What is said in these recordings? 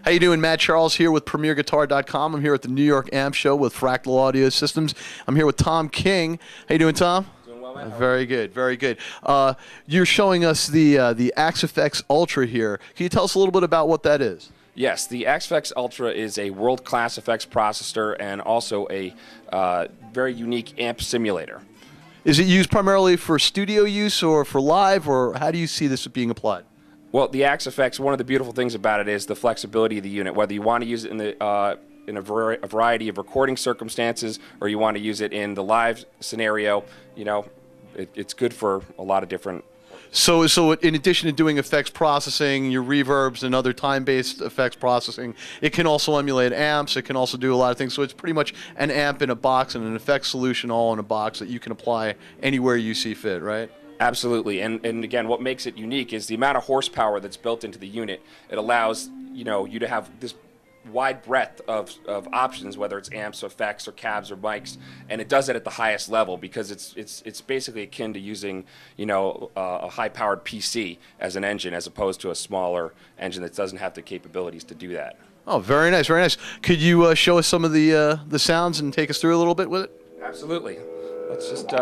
How you doing? Matt Charles here with PremierGuitar.com. I'm here at the New York Amp Show with Fractal Audio Systems. I'm here with Tom King. How you doing, Tom? Doing well, man. Very good, very good. You're showing us the Xfx Ultra here. Can you tell us a little bit about what that is? Yes, the Xfx Ultra is a world-class effects processor and also a very unique amp simulator. Is it used primarily for studio use or for live, or how do you see this being applied? Well, the Xfx, one of the beautiful things about it is the flexibility of the unit. Whether you want to use it in a variety of recording circumstances or you want to use it in the live scenario, you know, it's good for a lot of different. So in addition to doing effects processing, your reverbs and other time-based effects processing, it can also emulate amps. It can also do a lot of things. So it's pretty much an amp in a box and an effects solution all in a box that you can apply anywhere you see fit, right? Absolutely, and again, what makes it unique is the amount of horsepower that's built into the unit. It allows you to have this wide breadth of options, whether it's amps, effects, or cabs, or mics, and it does it at the highest level because it's basically akin to using a high-powered PC as an engine, as opposed to a smaller engine that doesn't have the capabilities to do that. Oh, very nice, very nice. Could you show us some of the sounds and take us through a little bit with it? Absolutely. Let's just.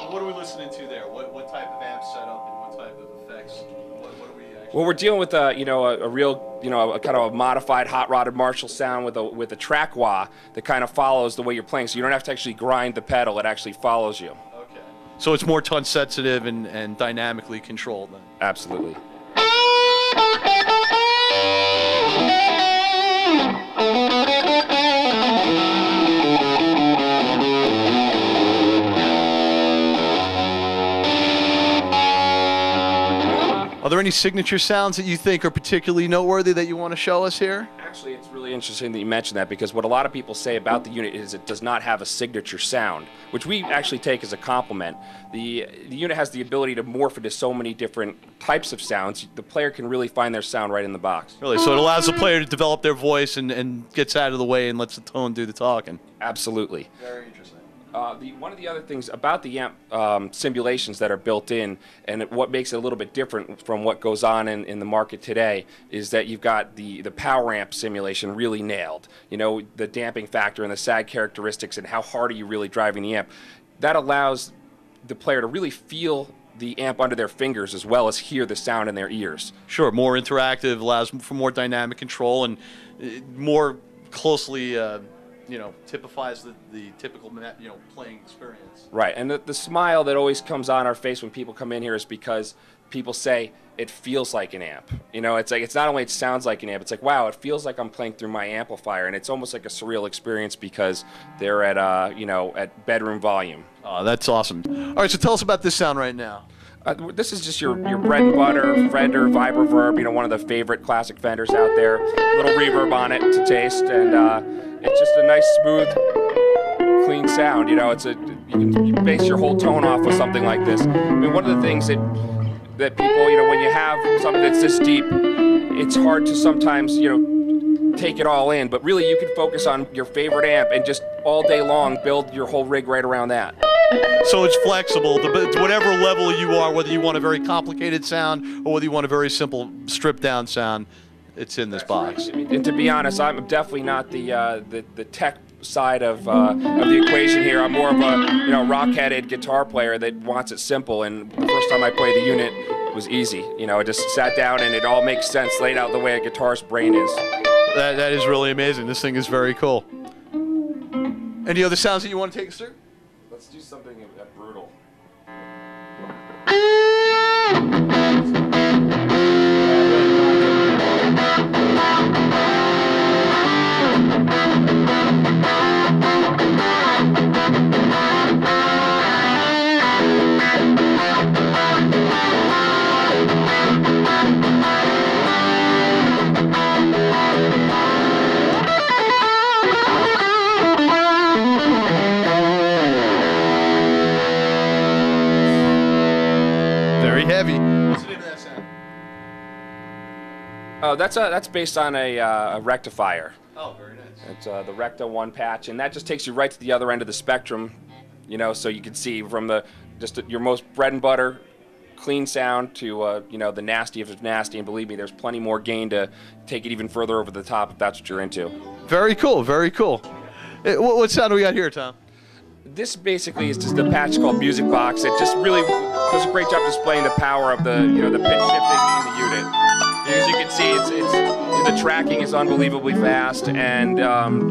What are we listening to there? What type of amp setup and what type of effects? What are we actually? Well, we're dealing with a real a kind of a modified hot rodded Marshall sound with a track wah that kind of follows the way you're playing, so you don't have to actually grind the pedal. It actually follows you. Okay. So it's more tone sensitive and dynamically controlled then. Absolutely. Are there any signature sounds that you think are particularly noteworthy that you want to show us here? Actually, it's really interesting that you mentioned that, because what a lot of people say about the unit is it does not have a signature sound, which we actually take as a compliment. The unit has the ability to morph into so many different types of sounds. The player can really find their sound right in the box. Really? So it allows the player to develop their voice and gets out of the way and lets the tone do the talking. Absolutely. Very interesting. One of the other things about the amp simulations that are built in, and what makes it a little bit different from what goes on in the market today, is that you've got the power amp simulation really nailed. You know, the damping factor and the sag characteristics and how hard are you really driving the amp. That allows the player to really feel the amp under their fingers as well as hear the sound in their ears. Sure, more interactive, allows for more dynamic control and more closely typifies the typical playing experience. Right, and the smile that always comes on our face when people come in here is because people say it feels like an amp. You know, it's like, it's not only it sounds like an amp, it's like, wow, it feels like I'm playing through my amplifier, and it's almost like a surreal experience because they're at at bedroom volume. Oh, that's awesome. All right, so tell us about this sound right now. This is just your bread and butter Fender Vibroverb, one of the favorite classic Fenders out there. A little reverb on it to taste, and it's just a nice, smooth, clean sound. You can base your whole tone off of something like this. I mean, one of the things that people, when you have something that's this deep, it's hard to sometimes, take it all in. But really, you can focus on your favorite amp and just all day long build your whole rig right around that. So it's flexible to whatever level you are, whether you want a very complicated sound or whether you want a very simple stripped down sound, it's in this box. Right. I mean, and to be honest, I'm definitely not the tech side of the equation here. I'm more of a rock-headed guitar player that wants it simple, and the first time I played the unit it was easy. I just sat down and it all makes sense laid out the way a guitarist's brain is. That is really amazing. This thing is very cool. Any other sounds that you want to take us through? Let's do something brutal. Very heavy. What's the name of that sound? Oh, that's based on a rectifier. Oh, very nice. It's the Recta 1 patch, and that just takes you right to the other end of the spectrum, you know, so you can see from the your most bread and butter clean sound to you know, the nasty if it's nasty, and believe me, there's plenty more gain to take it even further over the top if that's what you're into. Very cool, very cool. What sound do we got here, Tom? This basically is just a patch called Music Box. It just really does a great job displaying the power of the, you know, the pitch shifting in the unit. As you can see, the tracking is unbelievably fast, and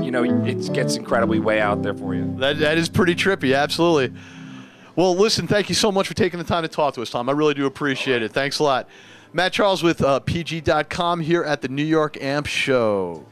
you know, it gets incredibly way out there for you. That is pretty trippy, absolutely. Well, listen, thank you so much for taking the time to talk to us, Tom. I really do appreciate it. Thanks a lot. Matt Charles with PG.com here at the New York Amp Show.